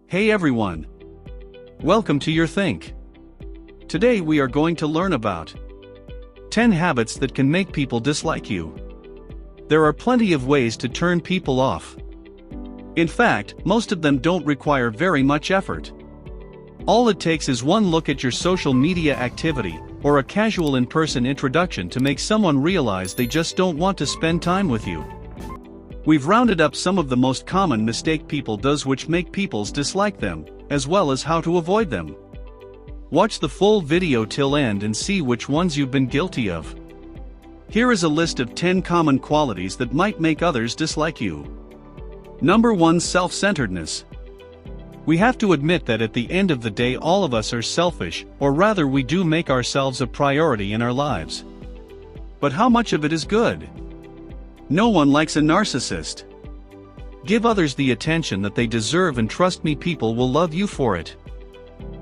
Hey everyone! Welcome to Your Think. Today we are going to learn about 10 habits that can make people dislike you. There are plenty of ways to turn people off. In fact, most of them don't require very much effort. All it takes is one look at your social media activity, or a casual in-person introduction to make someone realize they just don't want to spend time with you. We've rounded up some of the most common mistake people does which make peoples dislike them, as well as how to avoid them. Watch the full video till end and see which ones you've been guilty of. Here is a list of 10 common qualities that might make others dislike you. Number 1. Self-centeredness. We have to admit that at the end of the day all of us are selfish, or rather we do make ourselves a priority in our lives. But how much of it is good? No one likes a narcissist. Give others the attention that they deserve and trust me, people will love you for it.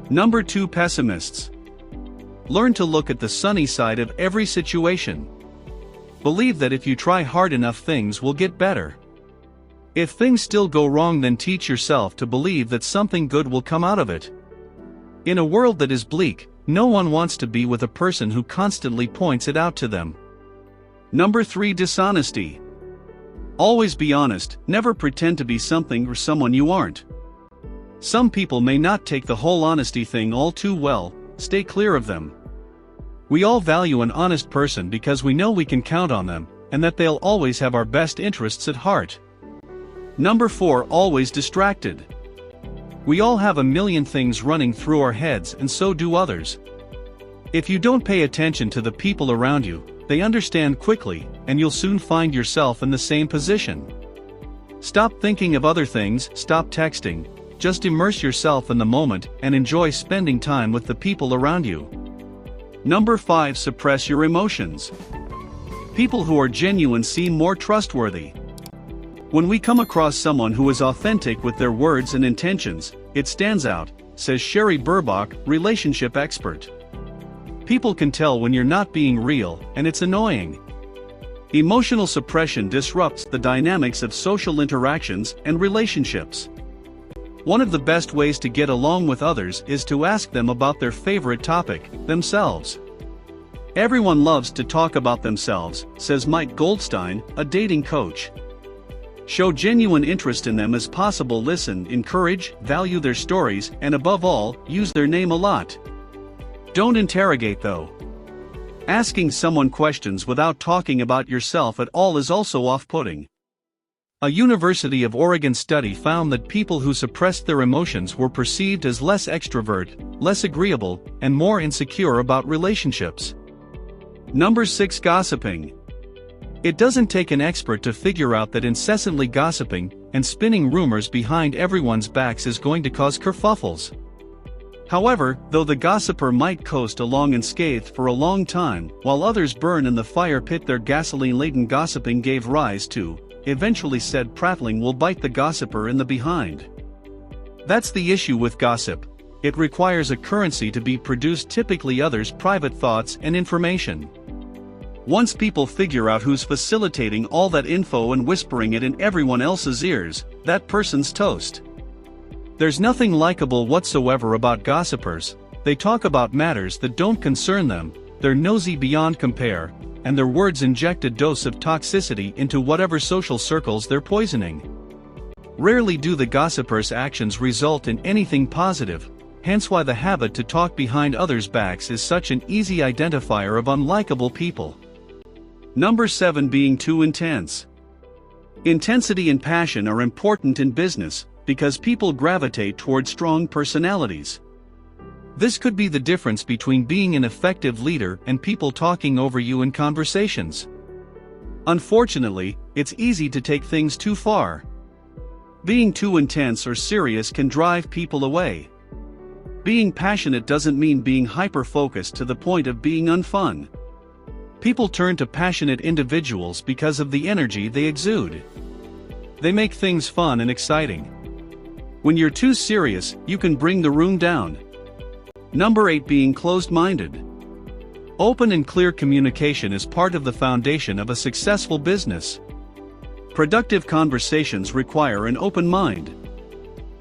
Number 2. Pessimists. Learn to look at the sunny side of every situation. Believe that if you try hard enough things will get better. If things still go wrong, then teach yourself to believe that something good will come out of it. In a world that is bleak, no one wants to be with a person who constantly points it out to them. Number 3. Dishonesty. Always be honest, never pretend to be something or someone you aren't. Some people may not take the whole honesty thing all too well, stay clear of them. We all value an honest person because we know we can count on them, and that they'll always have our best interests at heart. Number 4. Always distracted. We all have a million things running through our heads, and so do others. If you don't pay attention to the people around you, they understand quickly, and you'll soon find yourself in the same position. Stop thinking of other things, stop texting, just immerse yourself in the moment and enjoy spending time with the people around you. Number 5. Suppress your emotions. People who are genuine seem more trustworthy. When we come across someone who is authentic with their words and intentions, it stands out, says Sherry Burbach, relationship expert. People can tell when you're not being real, and it's annoying. Emotional suppression disrupts the dynamics of social interactions and relationships. One of the best ways to get along with others is to ask them about their favorite topic, themselves. Everyone loves to talk about themselves, says Mike Goldstein, a dating coach. Show genuine interest in them as possible, listen, encourage, value their stories, and above all, use their name a lot. Don't interrogate though. Asking someone questions without talking about yourself at all is also off-putting. A University of Oregon study found that people who suppressed their emotions were perceived as less extrovert, less agreeable, and more insecure about relationships. Number 6. Gossiping. It doesn't take an expert to figure out that incessantly gossiping and spinning rumors behind everyone's backs is going to cause kerfuffles. However, though the gossiper might coast along unscathed for a long time, while others burn in the fire pit their gasoline-laden gossiping gave rise to, eventually said prattling will bite the gossiper in the behind. That's the issue with gossip. It requires a currency to be produced, typically others' private thoughts and information. Once people figure out who's facilitating all that info and whispering it in everyone else's ears, that person's toast. There's nothing likable whatsoever about gossipers. They talk about matters that don't concern them, they're nosy beyond compare, and their words inject a dose of toxicity into whatever social circles they're poisoning. Rarely do the gossiper's actions result in anything positive, hence why the habit to talk behind others' backs is such an easy identifier of unlikable people. Number 7. Being too intense. Intensity and passion are important in business, because people gravitate toward strong personalities. This could be the difference between being an effective leader and people talking over you in conversations. Unfortunately, it's easy to take things too far. Being too intense or serious can drive people away. Being passionate doesn't mean being hyper-focused to the point of being unfun. People turn to passionate individuals because of the energy they exude. They make things fun and exciting. When you're too serious, you can bring the room down. Number 8. Being closed-minded. Open and clear communication is part of the foundation of a successful business. Productive conversations require an open mind.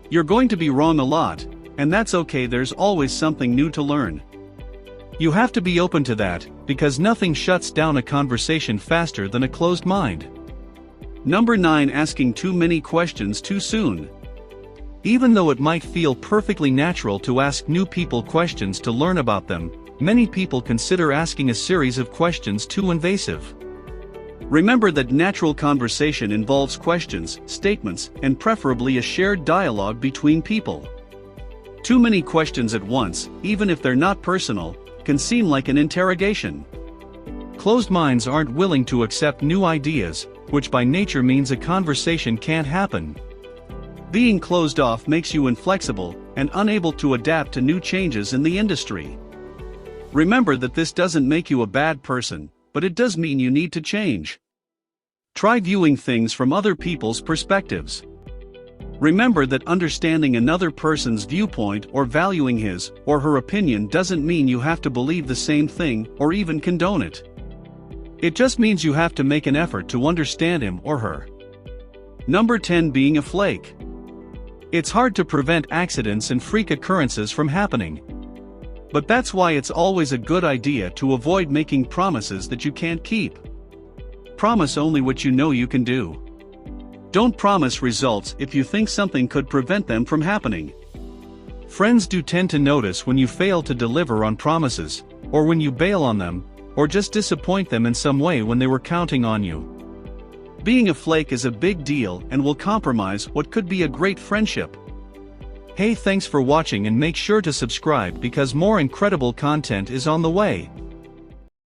You're going to be wrong a lot, and that's okay, there's always something new to learn. You have to be open to that, because nothing shuts down a conversation faster than a closed mind. Number 9. Asking too many questions too soon. Even though it might feel perfectly natural to ask new people questions to learn about them, many people consider asking a series of questions too invasive. Remember that natural conversation involves questions, statements, and preferably a shared dialogue between people. Too many questions at once, even if they're not personal, can seem like an interrogation. Closed minds aren't willing to accept new ideas, which by nature means a conversation can't happen. Being closed off makes you inflexible and unable to adapt to new changes in the industry. Remember that this doesn't make you a bad person, but it does mean you need to change. Try viewing things from other people's perspectives. Remember that understanding another person's viewpoint or valuing his or her opinion doesn't mean you have to believe the same thing or even condone it. It just means you have to make an effort to understand him or her. Number 10. Being a flake. It's hard to prevent accidents and freak occurrences from happening. But that's why it's always a good idea to avoid making promises that you can't keep. Promise only what you know you can do. Don't promise results if you think something could prevent them from happening. Friends do tend to notice when you fail to deliver on promises, or when you bail on them, or just disappoint them in some way when they were counting on you. Being a flake is a big deal and will compromise what could be a great friendship. Hey, thanks for watching, and make sure to subscribe because more incredible content is on the way.